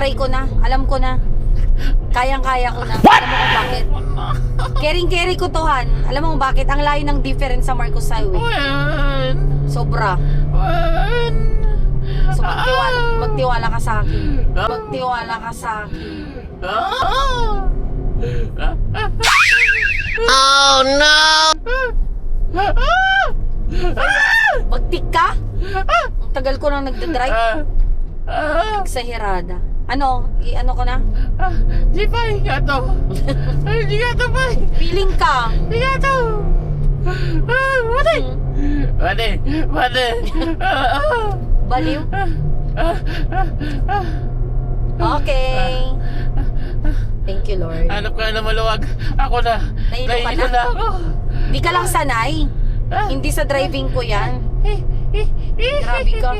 Tinatry ko na. Alam ko na. Kayang-kaya ko na. Alam mo kung bakit? Caring-carry ko to, Han. Alam mo kung bakit? Ang layo ng difference sa Marcos Highway. Sobra. So magtiwala ka sa akin. Magtiwala ka sa akin. Oh no! Magtik ka? Ang tagal ko nang nagdadrive. Exagerada. Ano? Ano ko na? Di pa, gato. Di gato pa. Feeling ka. Di gato. Mati. Mati. Mati. Baliw? Okay. Thank you, Lord. Hanap ka na maluwag. Ako na. Nahilo ka Nahilo na? na ako. Di ka lang sanay. Hindi sa driving ko yan. Grabe ka.